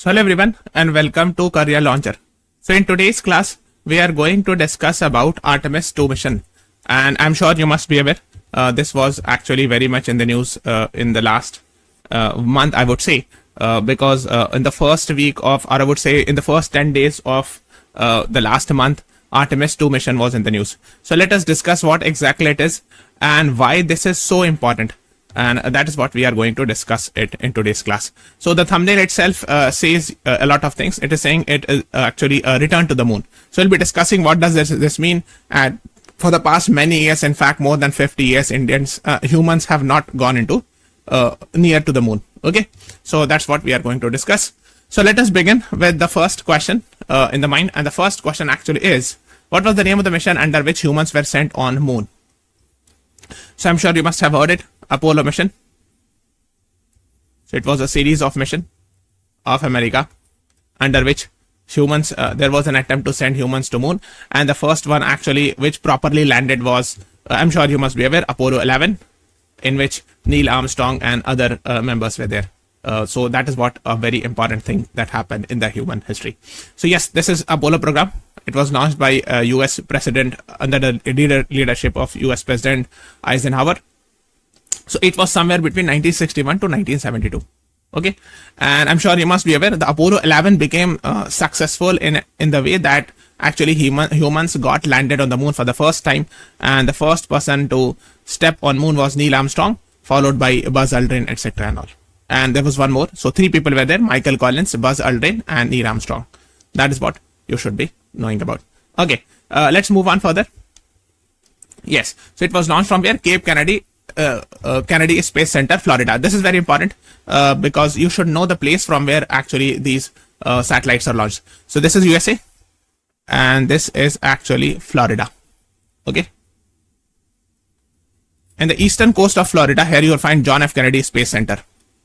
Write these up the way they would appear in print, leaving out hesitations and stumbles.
So hello everyone and welcome to Career Launcher. So in today's class, we are going to discuss about Artemis II mission. And I'm sure you must be aware, this was actually very much in the news in the last month, I would say, because in the first week of, or I would say in the first 10 days of the last month, Artemis II mission was in the news. So let us discuss what exactly it is and why this is so important. And that is what we are going to discuss it in today's class. So the thumbnail itself says a lot of things. It is saying it is actually a return to the moon. So we'll be discussing what does this mean. And for the past many years, in fact, more than 50 years, humans have not gone into near to the moon. Okay, so that's what we are going to discuss. So let us begin with the first question in the mind. And the first question actually is, what was the name of the mission under which humans were sent on moon? So I'm sure you must have heard it. Apollo mission. So it was a series of mission of America under which humans, there was an attempt to send humans to moon, and the first one actually which properly landed was, I'm sure you must be aware, Apollo 11, in which Neil Armstrong and other members were there. So that is what a very important thing that happened in the human history. So yes, this is Apollo program. It was launched by US President under the leadership of US President Eisenhower. So it was somewhere between 1961 to 1972. Okay, and I'm sure you must be aware the Apollo 11 became successful in the way that actually humans got landed on the moon for the first time, and the first person to step on moon was Neil Armstrong, followed by Buzz Aldrin, etc. and all. And there was one more. So 3 people were there: Michael Collins, Buzz Aldrin, and Neil Armstrong. That is what you should be knowing about. Okay, let's move on further. Yes, so it was launched from where? Cape Kennedy. Kennedy Space Center, Florida. This is very important because you should know the place from where actually these satellites are launched. So this is USA and this is actually Florida. Okay. In the eastern coast of Florida, here you will find John F. Kennedy Space Center.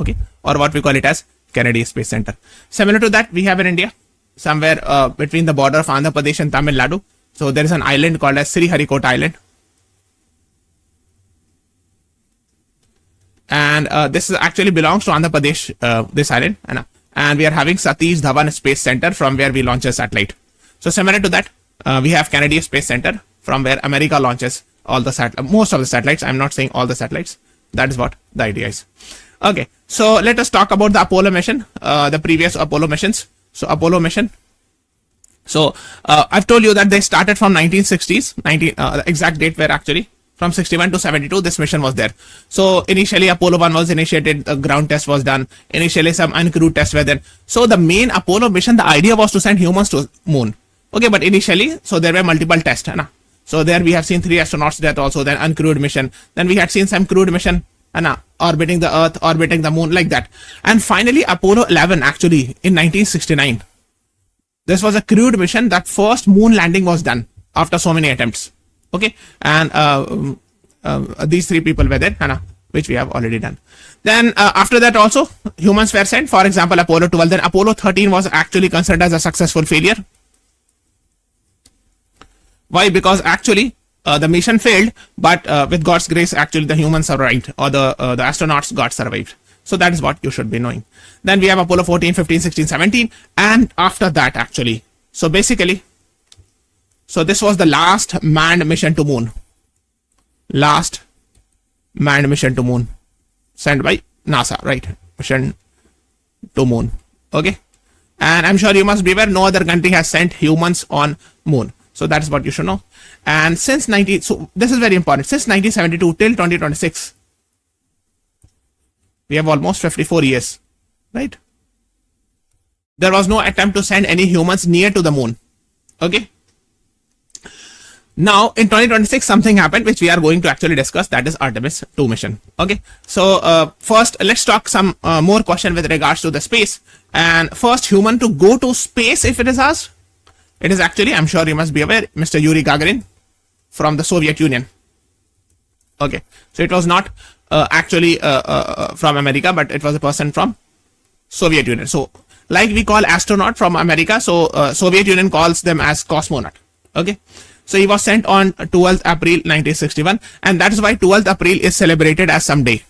Okay. Or what we call it as Kennedy Space Center. Similar to that, we have in India, somewhere between the border of Andhra Pradesh and Tamil Nadu. So there is an island called as Sriharikota Island. And this actually belongs to Andhra Pradesh, this island. And we are having Satish Dhawan Space Center from where we launch a satellite. So similar to that, we have Kennedy Space Center from where America launches all the most of the satellites. I'm not saying all the satellites. That is what the idea is. Okay, so let us talk about the Apollo mission, the previous Apollo missions. So Apollo mission. So I've told you that they started from 1960s. The exact date were actually from 61 to 72, this mission was there. So initially Apollo 1 was initiated, the ground test was done. Initially some uncrewed tests were there. So the main Apollo mission, the idea was to send humans to moon. Okay, but initially, so there were multiple tests. So there we have seen 3 astronauts death also, then uncrewed mission. Then we had seen some crewed mission, orbiting the Earth, orbiting the moon, like that. And finally Apollo 11 actually in 1969. This was a crewed mission, that first moon landing was done after so many attempts. Okay, and these 3 people were there, which we have already done. Then after that also humans were sent. For example, Apollo 12. Then Apollo 13 was actually considered as a successful failure. Why? Because actually the mission failed, but with God's grace, actually the humans survived, or the astronauts got survived. So that is what you should be knowing. Then we have Apollo 14, 15, 16, 17, and after that actually. So basically, so this was the last manned mission to moon. Last manned mission to moon sent by NASA, right? Mission to moon. Okay. And I'm sure you must be aware no other country has sent humans on moon. So that's what you should know. And since so this is very important. Since 1972 till 2026, we have almost 54 years, right? There was no attempt to send any humans near to the moon. Okay. Now in 2026 something happened which we are going to actually discuss, that is Artemis II mission. Okay, so first let's talk some more question with regards to the space. And first human to go to space, if it is asked, it is actually, I'm sure you must be aware, Mr. Yuri Gagarin from the Soviet Union. Okay, so it was not actually from America, but it was a person from Soviet Union. So like we call astronaut from America, so Soviet Union calls them as cosmonaut. Okay. So he was sent on 12th April 1961, and that is why 12th April is celebrated as some day.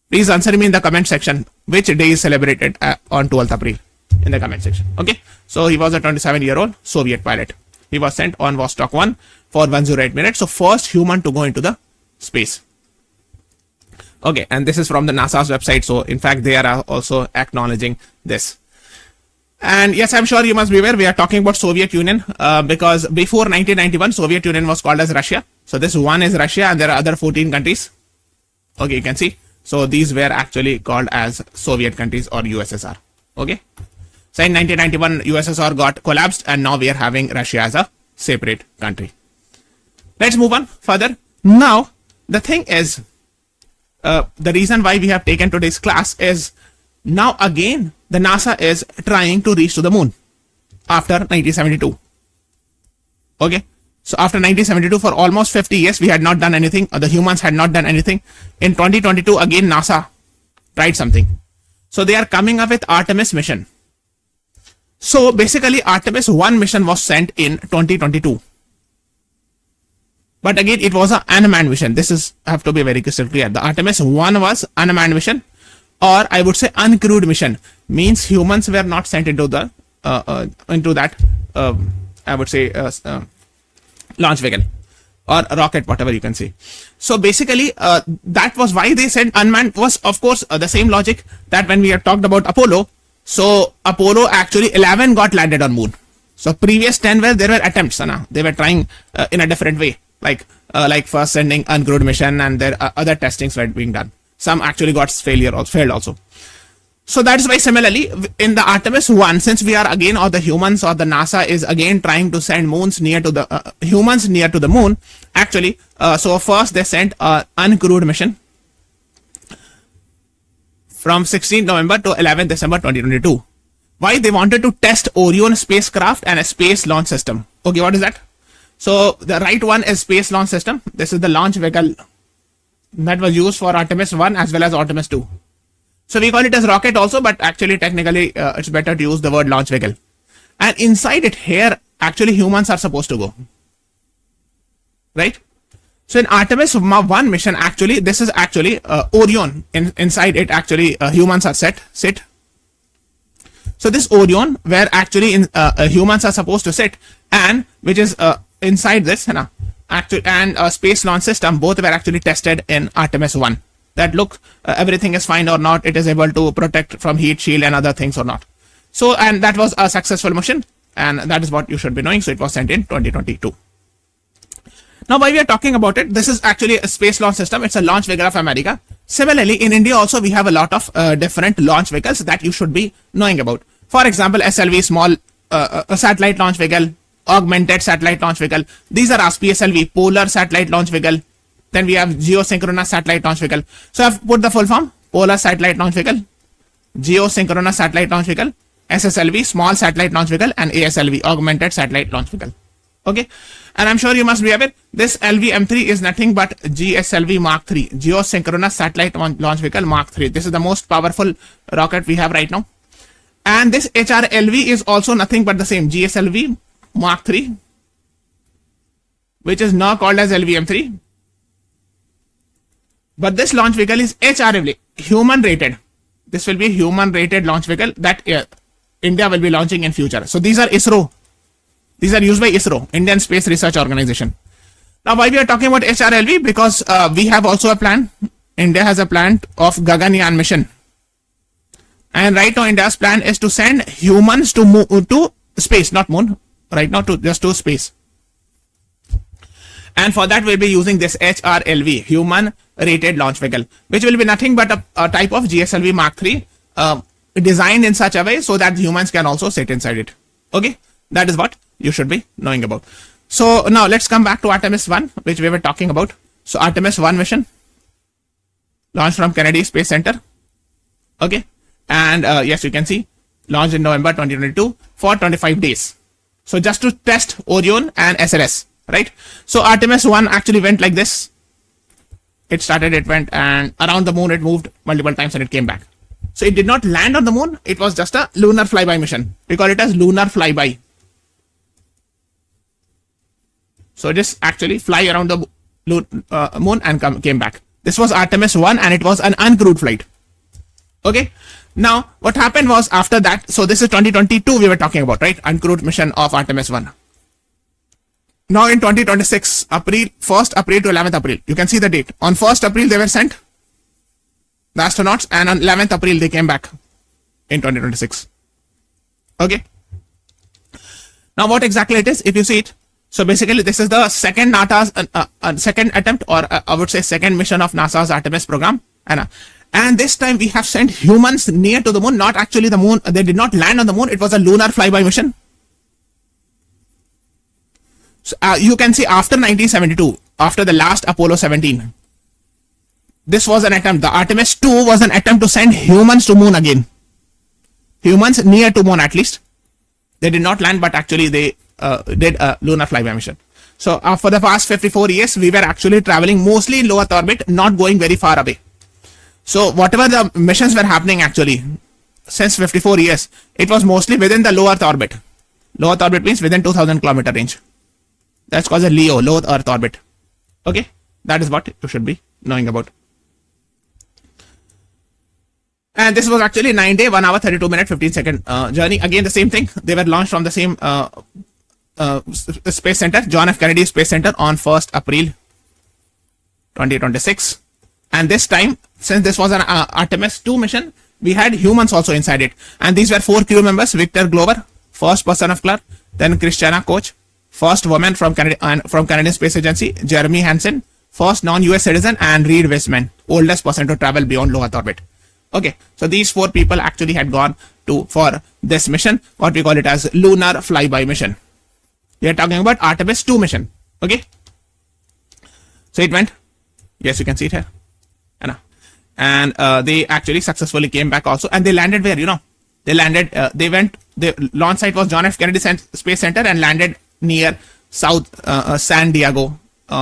Please answer me in the comment section which day is celebrated on 12th April. in the comment section. Okay, so he was a 27-year-old Soviet pilot. He was sent on Vostok 1 for 108 minutes. So first human to go into the space. Okay, and this is from the NASA's website. So in fact, they are also acknowledging this. And yes, I'm sure you must be aware, we are talking about Soviet Union because before 1991, Soviet Union was called as Russia. So this one is Russia and there are other 14 countries. Okay, you can see. So these were actually called as Soviet countries or USSR. Okay. So in 1991, USSR got collapsed and now we are having Russia as a separate country. Let's move on further. Now, the thing is, the reason why we have taken today's class is now again, the NASA is trying to reach to the moon after 1972. Okay. So after 1972, for almost 50 years, we had not done anything. The humans had not done anything. In 2022, again, NASA tried something. So they are coming up with Artemis mission. So basically, Artemis 1 mission was sent in 2022. But again, it was an unmanned mission. This is have to be very crystal clear. The Artemis 1 was unmanned mission, or I would say uncrewed mission. Means humans were not sent into the I would say launch vehicle or rocket, whatever you can say. So basically, that was why they sent unmanned. Was of course the same logic that when we have talked about Apollo. So Apollo actually 11 got landed on moon. So previous 10 there were attempts. They were trying in a different way, like first sending uncrewed mission, and there other testings were being done. Some actually got failed also. So that's why similarly in the Artemis 1, since we are again, or the humans or the NASA is again trying to send moons near to the humans near to the moon. Actually, so first they sent an uncrewed mission from 16th November to 11th December 2022. Why? They wanted to test Orion spacecraft and a space launch system. Okay, what is that? So the right one is space launch system. This is the launch vehicle that was used for Artemis 1 as well as Artemis 2. So we call it as rocket also, but actually technically it's better to use the word launch vehicle. And inside it here, actually humans are supposed to go. Right? So in Artemis 1 mission, actually, this is actually Orion. Inside it, actually, humans are sit. So this Orion, where actually humans are supposed to sit, and which is inside this, and space launch system, both were actually tested in Artemis 1. That look, everything is fine or not, it is able to protect from heat shield and other things or not. So, and that was a successful mission, and that is what you should be knowing. So it was sent in 2022. Now, why we are talking about it, this is actually a space launch system. It's a launch vehicle of America. Similarly, in India also, we have a lot of different launch vehicles that you should be knowing about. For example, SLV, small satellite launch vehicle, augmented satellite launch vehicle. These are PSLV, polar satellite launch vehicle. Then we have geosynchronous satellite launch vehicle. So I've put the full form: polar satellite launch vehicle, geosynchronous satellite launch vehicle, SSLV, small satellite launch vehicle, and ASLV, augmented satellite launch vehicle. Okay, and I'm sure you must be aware, this LVM3 is nothing but GSLV Mark III, geosynchronous satellite launch vehicle Mark III. This is the most powerful rocket we have right now. And this HRLV is also nothing but the same GSLV Mark III, which is now called as LVM3. But this launch vehicle is HRLV, human rated. This will be human rated launch vehicle that India will be launching in future. So these are ISRO. These are used by ISRO, Indian Space Research Organization. Now, why we are talking about HRLV? Because we have also a plan. India has a plan of Gaganyaan mission. And right now, India's plan is to send humans to space, not moon. Right now, just to space. And for that, we'll be using this HRLV, human rated launch vehicle, which will be nothing but a type of GSLV Mark III designed in such a way so that humans can also sit inside it. Okay, that is what you should be knowing about. So now let's come back to Artemis 1, which we were talking about. So Artemis 1 mission launched from Kennedy Space Center. Okay, and yes, you can see launched in November 2022 for 25 days. So just to test Orion and SLS, right? So Artemis 1 actually went like this. It started, it went, and around the moon it moved multiple times and it came back. So it did not land on the moon. It was just a lunar flyby mission. We call it as lunar flyby. So just actually fly around the moon and came back. This was Artemis 1 and it was an uncrewed flight. Okay. Now, what happened was after that, so this is 2022 we were talking about, right? Uncrewed mission of Artemis 1. Now in 2026, 1st April to 11th April, you can see the date. On 1st April, they were sent, the astronauts, and on 11th April, they came back in 2026. Okay. Now, what exactly it is, if you see it, so basically, this is the second NASA's second attempt, or I would say second mission of NASA's Artemis program. And this time we have sent humans near to the moon, not actually the moon. They did not land on the moon. It was a lunar flyby mission. So, you can see after 1972, after the last Apollo 17, this was an attempt. The Artemis II was an attempt to send humans to moon again. Humans near to moon at least. They did not land, but actually they did a lunar flyby mission. So for the past 54 years, we were actually traveling mostly in low Earth orbit, not going very far away. So whatever the missions were happening actually, since 54 years, it was mostly within the low Earth orbit. Low Earth orbit means within 2000 kilometer range. That's called a LEO, low Earth orbit. Okay, that is what you should be knowing about. And this was actually 9-day, 1 hour, 32 minute, 15 second journey. Again, the same thing. They were launched from the same Space Center, John F. Kennedy Space Center on 1st April 2026. And this time, since this was an Artemis II mission, we had humans also inside it. And these were 4 crew members: Victor Glover, first person of color, then Christiana Koch, first woman from Canadian Space Agency, Jeremy Hansen, first non-US citizen, and Reed Wiseman, oldest person to travel beyond low Earth orbit. Okay, so these 4 people actually had gone for this mission, what we call it as lunar flyby mission. We are talking about Artemis II mission. Okay, so it went, yes, you can see it here, and they actually successfully came back also, and they landed where, they landed, the launch site was John F. Kennedy Space Center, and landed near San Diego,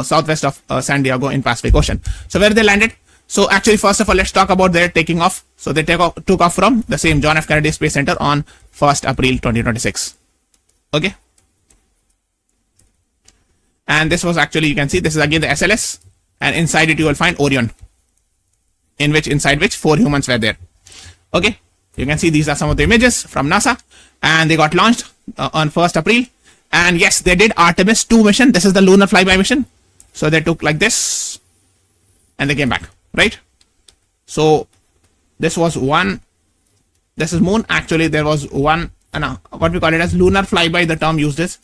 southwest of San Diego in Pacific Ocean. So where they landed? So actually, first of all, let's talk about their taking off. So they took off from the same John F. Kennedy Space Center on 1st April 2026. Okay. And this was actually, you can see, this is again the SLS, and inside it you will find Orion, inside which 4 humans were there. Okay. You can see these are some of the images from NASA, and they got launched on 1st April. And yes, they did Artemis II mission. This is the lunar flyby mission. So they took like this, and they came back. Right, so this was one. This is moon. Actually, there was one. What we call it as lunar flyby. The term used is.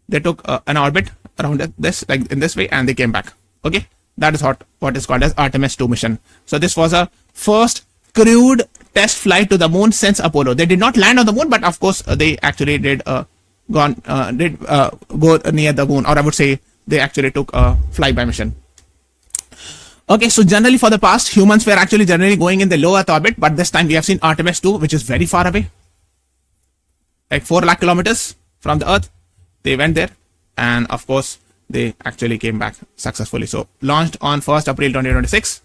They took an orbit around this, like in this way, and they came back. Okay, that is what is called as Artemis II mission. So this was a first crewed test flight to the moon since Apollo. They did not land on the moon, but of course they actually did go near the moon, or I would say, they actually took a flyby mission. Okay, so generally for the past, humans were actually generally going in the low Earth orbit, but this time we have seen Artemis II, which is very far away, like 4 lakh kilometers from the Earth. They went there, and of course, they actually came back successfully. So launched on 1st April 2026.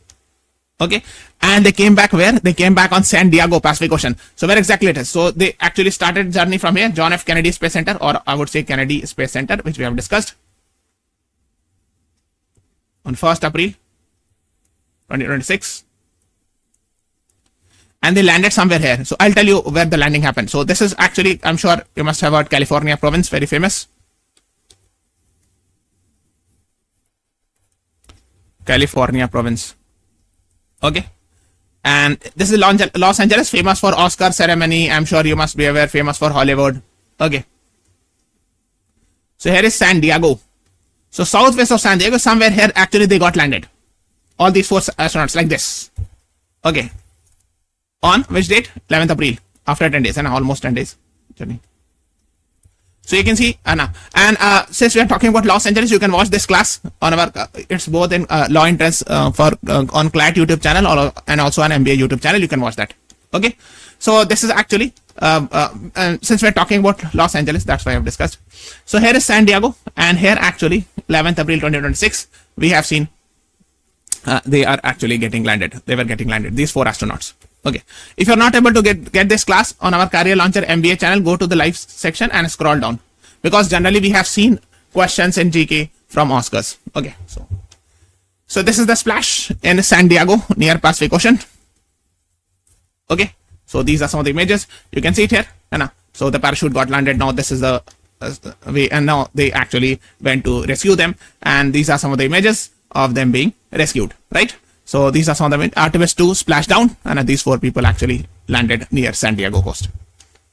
Okay, and they came back where? They came back on San Diego, Pacific Ocean. So where exactly it is? So they actually started journey from here, John F. Kennedy Space Center, or I would say Kennedy Space Center, which we have discussed. On 1st April 2026, and they landed somewhere here. So I'll tell you where the landing happened. So this is actually, I'm sure you must have heard, California province, very famous. California province. Okay, and this is Los Angeles, famous for Oscar ceremony. I'm sure you must be aware, famous for Hollywood. Okay, so here is San Diego. So southwest of San Diego, somewhere here, actually they got landed. All these 4 astronauts like this. Okay. On which date? 11th April. After 10 days, and almost 10 days journey. So you can see, and since we are talking about Los Angeles, you can watch this class on our, it's both in law entrance on CLAT YouTube channel, and also on MBA YouTube channel. You can watch that. Okay. So this is actually, since we're talking about Los Angeles, that's why I've discussed. So here is San Diego, and here actually 11th April 2026, we have seen they are actually getting landed. They were getting landed, these 4 astronauts. Okay. If you're not able to get this class on our Career Launcher MBA channel, go to the live section and scroll down, because generally we have seen questions in GK from Oscars. Okay. So this is the splash in San Diego near Pacific Ocean. Okay, so these are some of the images. You can see it here. So the parachute got landed. Now this is the way, and now they actually went to rescue them. And these are some of the images of them being rescued, right? So these are some of the Artemis II splashed down, and these 4 people actually landed near San Diego coast.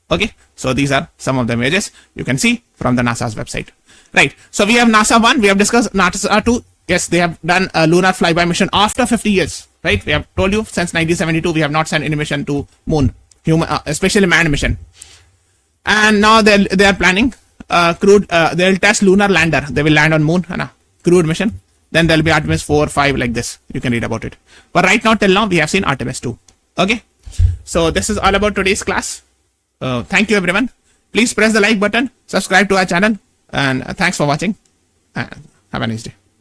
Okay, so these are some of the images you can see from the NASA's website, right? So we have NASA 1, we have discussed NASA 2. Yes, they have done a lunar flyby mission after 50 years, right? We have told you since 1972 we have not sent any mission to moon, human, especially manned mission. And now they are planning crewed. They'll test lunar lander. They will land on moon, crewed mission. Then there'll be Artemis 4, 5 like this. You can read about it. But right now till now we have seen Artemis 2. Okay. So this is all about today's class. Thank you everyone. Please press the like button, subscribe to our channel, and thanks for watching. Have a nice day.